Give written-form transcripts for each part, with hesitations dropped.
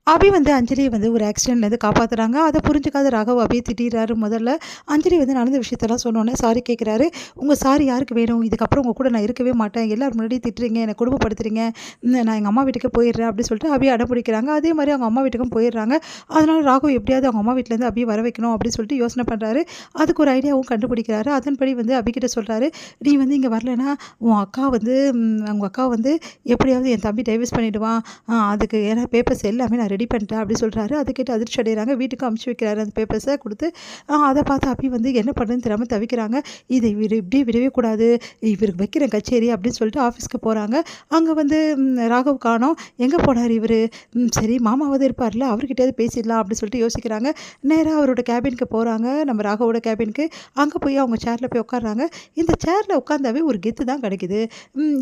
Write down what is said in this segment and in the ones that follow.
அபி வந்து அஞ்சலிய வந்து ஒரு ஆக்சிடென்ட்லேருந்து காப்பாத்துறாங்க. அத புரிஞ்சுக்காத ராகவ் அபிய திட்டிறாரு முதல்ல. அஞ்சலி வந்து நடந்த விஷயத்தெல்லாம் சொன்னோனே சாரி கேட்குறாரு. "உங்க சாரி யாருக்கு வேணும்? இதுக்கப்புறம் உங்க கூட நான் இருக்கவே மாட்டேன். எல்லார் முன்னாடியும் திட்டுறீங்க, என்ன கொடுமைப்படுத்துறீங்க. நான் எங்க அம்மா வீட்டுக்கே போயிடுறேன்" அப்படின்னு சொல்லிட்டு அபிய அடம் பிடிக்கிறாங்க. அதே மாரி அவங்க அம்மா வீட்டுக்கும் போயிடுறாங்க. அதனால ராகவ் எப்படியாவது அவங்க அம்மா வீட்லேருந்து அபிய வர வைக்கணும் அப்படின்னு சொல்லிட்டு யோசனை பண்றாரு. அதுக்கு ஒரு ஐடியாவும் கண்டுபிடிக்கிறாரு. அதன்படி வந்து அபிகிட்ட சொல்றாரு, "நீ வந்து இங்க வரலன்னா, உன் அக்கா வந்து உங்க அக்காவ வந்து எப்படியாவது என் தம்பி டைவர்ஸ் பண்ணிடுவான். அதுக்கு ஏன்னா பேப்பர்ஸ் எல்லாமே நான் ரெடி பண்ணிட்டேன்" அப்படி சொல்கிறாரு. அதை கேட்டு அதிர்ச்சி அடைகிறாங்க. வீட்டுக்கு அமுச்சு வைக்கிறாரு அந்த பேப்பர்ஸை கொடுத்து. அதை பார்த்து அபி வந்து என்ன பண்ணுறதுன்னு தெரியாமல் தவிக்கிறாங்க. இதை இப்படியே விடவே கூடாது, இவருக்கு வைக்கிற கச்சேரி அப்படின்னு சொல்லிட்டு ஆஃபீஸ்க்கு போகிறாங்க. அங்கே வந்து ராகவ் காணோம். எங்கே போனார் இவர்? சரி மாமாவது இருப்பார்ல, அவர்கிட்டயாவது பேசிடலாம் அப்படின்னு சொல்லிட்டு யோசிக்கிறாங்க. நேராக அவரோட கேபினுக்கு போகிறாங்க, நம்ம ராகவோட கேபினுக்கு. அங்கே போய் அவங்க சேரில் போய் உட்காடுறாங்க. இந்த சேரில் உட்காந்தாவே ஒரு கெத்து தான் கிடைக்குது.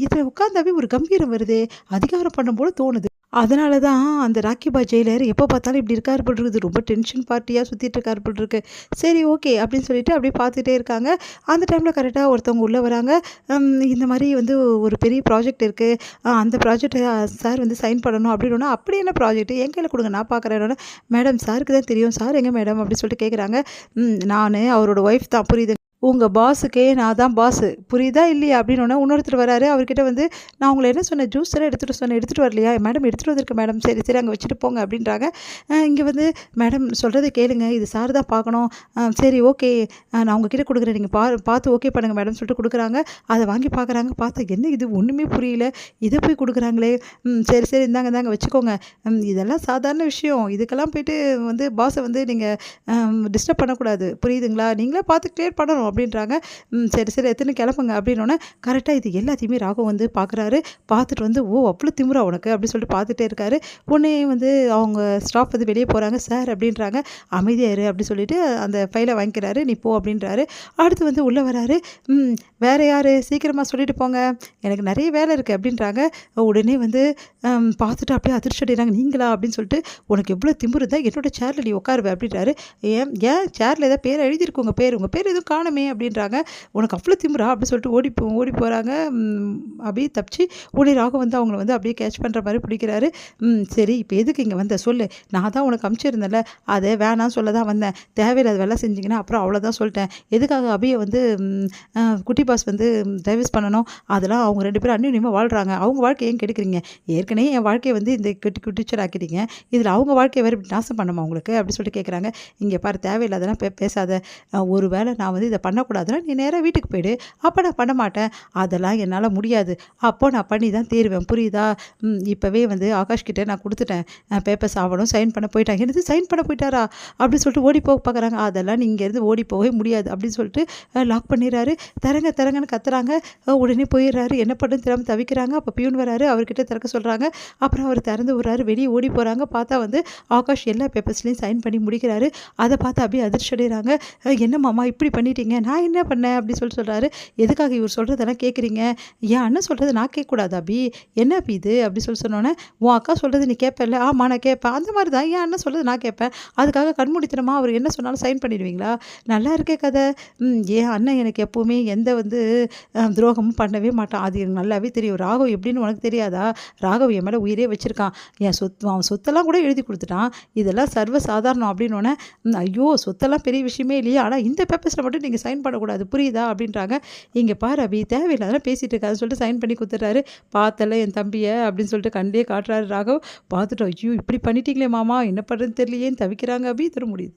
இதில் உட்காந்தாவே ஒரு கம்பீரம் வருது, அதிகாரம் பண்ணும் போல தோணுது. அதனால தான் அந்த ராக்கி பாய் ஜெயிலர் எப்போ பார்த்தாலும் இப்படி இருக்காரு போல் இருக்குது. ரொம்ப டென்ஷன் பார்ட்டியாக சுற்றிட்டு இருக்காரு போல் இருக்கு. சரி ஓகே அப்படின்னு சொல்லிட்டு அப்படியே பார்த்துட்டே இருக்காங்க. அந்த டைமில் கரெக்டாக ஒருத்தவங்க உள்ளே வராங்க. இந்த மாதிரி வந்து ஒரு பெரிய ப்ராஜெக்ட் இருக்குது, அந்த ப்ராஜெக்டை சார் வந்து சைன் பண்ணணும் அப்படின்னா, அப்படி என்ன ப்ராஜெக்ட் என் கையில் கொடுங்க நான் பார்க்குறேன். மேடம் சாருக்கு தான் தெரியும், சார் எங்கே மேடம் அப்படின்னு சொல்லிட்டு கேட்குறாங்க. நான் அவரோட ஒய்ஃப் தான், புரியுது. உங்க பாஸுக்கே நான் தான் பாஸு. புரியுதா இல்லையா? அப்படின்னோனே இன்னொருத்தர் வராரு. அவர்கிட்ட வந்து, "நான் உங்கள என்ன சொன்னேன்? ஜூஸ் எல்லாம் எடுத்துட்டு சொன்னேன். எடுத்துட்டு வரலையா?" "மேடம் எடுத்துட்டு வந்திருக்கேன் மேடம்." "சரி, சரி அங்கே வச்சுட்டு போங்க" அப்படின்றாங்க. இங்கே வந்து, "மேடம் சொல்கிறத கேளுங்க. இது சார் தான் பார்க்கணும்." "சரி ஓகே. நான் உங்ககிட்ட கொடுக்குறேன். நீங்கள் பார்த்து ஓகே பண்ணுங்க மேடம்" சொல்லிட்டு கொடுக்குறாங்க. அதை வாங்கி பார்க்குறாங்க. பார்த்தா என்ன இது ஒன்றுமே புரியல. இதை போய் கொடுக்குறாங்களே. சரி, சரி இந்தாங்க இந்தாங்க வச்சுக்கோங்க. இதெல்லாம் சாதாரண விஷயம். இதுக்கெல்லாம் போயிட்டு வந்து பாஸை வந்து நீங்கள் டிஸ்டர்ப் பண்ணக்கூடாது. புரியுதுங்களா? நீங்களே பார்த்து கிளியர் பண்ணணும் அப்படின்றாங்க. சரி, சரி எத்தனை கிளம்புங்க அப்படின்னோடனே கரெக்டாக இது எல்லாத்தையுமே ராகவ் வந்து பார்க்குறாரு. பார்த்துட்டு வந்து, "ஓ அவ்வளோ திமிரா உனக்கு" அப்படின்னு சொல்லிட்டு பார்த்துட்டே இருக்காரு. உடனே வந்து அவங்க ஸ்டாஃப் வந்து வெளியே போகிறாங்க. "சார்" அப்படின்றாங்க. "அமைதியாக இரு" அப்படி சொல்லிட்டு அந்த ஃபைலை வாங்கிக்கிறாரு. "நீ போ" அப்படின்றாரு. அடுத்து வந்து உள்ளே வராரு. "வேறு யார்? சீக்கிரமாக சொல்லிட்டு போங்க, எனக்கு நிறைய வேலை இருக்குது" அப்படின்றாங்க. உடனே வந்து பார்த்துட்டு அப்படியே அதிர்ச்சி அடைகிறாங்க. "நீங்களா?" அப்படின்னு சொல்லிட்டு, "உனக்கு எவ்வளோ திமிரு இருந்தால் என்னோட சேரில் நீ உட்காருவ" அப்படின்றாரு. "ஏன் ஏன் சேரில் ஏதாவது பேர் எழுதியிருக்கு உங்கள் பேர் எதுவும் காணுமே" அப்படின்றாங்க. "உனக்கு அவ்வளோ திமிரா?" அப்படி சொல்லிட்டு ஓடி போகிறாங்க. அப்படியே தப்பிச்சு உடனே ராகவ் வந்து அவங்கள வந்து அப்படியே கேட்ச் பண்ணுற மாதிரி பிடிக்கிறாரு. "சரி இப்போ எதுக்கு இங்கே வந்த சொல்லு, நான் தான் உனக்கு அனுப்பிச்சிருந்தேன்ல, அதை வேணாம் சொல்ல தான் வந்தேன். தேவையில்லாத வேலை செஞ்சிங்கன்னா அப்புறம் அவ்வளோதான் சொல்லிட்டேன். எதுக்காக அபியை வந்து குட்டி பாஸ் வந்து டைவர்ஸ் பண்ணணும்? அதெல்லாம் அவங்க 2 பேரும் அந்யோன்யமாக வாழ்கிறாங்க. அவங்க வாழ்க்கையை ஏன் கெடுக்குறீங்க? ஏற்கனவே என் வாழ்க்கையை வந்து இந்த குட்டிச்சர் ஆக்கிட்டீங்க, இதில் அவங்க வாழ்க்கையை வேறு இப்படி நாசம் பண்ணுமா உங்களுக்கு?" அப்படி சொல்லிட்டு கேட்குறாங்க. "இங்கே பாரு தேவையில்லாதெல்லாம் பேசாத. ஒரு வேளை நான் வந்து இதை பண்ணக்கூடாதுன்னா நீ நேராக வீட்டுக்கு போயிடு. அப்போ நான் பண்ண மாட்டேன். அதெல்லாம் என்னால் முடியாது. அப்போ நான் பண்ணி தான் தீருவேன். புரியுதா? இப்போவே வந்து ஆகாஷ் கிட்டே நான் கொடுத்துட்டேன். பேப்பர்ஸ் ஆவணும் சைன் பண்ண போயிட்டாங்க." "என்னது சைன் பண்ண போயிட்டாரா?" அப்படின்னு சொல்லிட்டு ஓடி போக பார்க்குறாங்க. "அதெல்லாம் நீ இங்கேருந்து ஓடி போகவே முடியாது" அப்படின்னு சொல்லிட்டு லாக் பண்ணிடுறாரு. தரங்கன்னு கத்துறாங்க. உடனே போயிடுறாரு. என்ன பண்ணுன்னு தெரியாமல் தவிக்கிறாங்க. அப்போ பியூன் வராரு. அவர்கிட்ட திறக்க சொல்கிறாங்க. அப்புறம் அவர் திறந்து விடுறாரு. வெளியே ஓடி போகிறாங்க. பார்த்தா வந்து ஆகாஷ் எல்லா பேப்பர்ஸ்லையும் சைன் பண்ணி முடிக்கிறாரு. அதை பார்த்து அப்படியே அதிர்ச்சி அடைகிறாங்க. "என்ன மாமா இப்படி பண்ணிட்டீங்க?" "நான் என்ன பண்ணேன்?" அப்படின்னு சொல்கிறாரு. "எதுக்காக இவர் சொல்கிறதெல்லாம் கேட்குறீங்க? என் அண்ணன் சொல்கிறது நான் கேட்கக்கூடாது அபி. என்ன அபி இது?" அப்படி சொன்னோன்னே, "உன் அக்கா சொல்கிறது நீ கேட்பல்ல?" "ஆமாம் நான் கேட்பேன்." "அந்த மாதிரி தான் என் அண்ணன் சொல்கிறது நான் கேட்பேன். அதுக்காக கண்மூடித்தனமா அவர் என்ன சொன்னாலும் சைன் பண்ணிடுவீங்களா? நல்லா இருக்கே கதை. என் அண்ணன் எனக்கு எப்போவுமே எந்த வந்து துரோகமும் பண்ணவே மாட்டான். அது எனக்கு நல்லாவே தெரியும். ராகவ் எப்படின்னு உனக்கு தெரியாதா? ராகவ் என் மேலே உயிரே வச்சுருக்கான். என் அவன் சொத்தெல்லாம் கூட எழுதி கொடுத்துட்டான். இதெல்லாம் சர்வ சாதாரணம்." அப்படின்னோடனே, "ஐயோ சொத்தெல்லாம் பெரிய விஷயமே இல்லையே, ஆனால் இந்த பேப்பர்ஸில் மட்டும் நீங்கள் சைன் பண்ணக்கூடாது புரியுதா?" அப்படின்றாங்க. "இங்கே பாரு அபி தேவையில்லாதெல்லாம் பேசிகிட்டு இருக்காதுன்னு" சொல்லிட்டு சைன் பண்ணி கொடுத்துட்றாரு. "பார்த்தல என் தம்பியை" அப்படின்னு சொல்லிட்டு கண்டே காட்டுறாரு ராகவ். பார்த்துட்டு, "ஐயோ இப்படி பண்ணிட்டீங்களே மாமா, என்ன பண்ணுறதுன்னு தெரியலையேன்னு" தவிக்கிறாங்க அபி. தர முடியுது.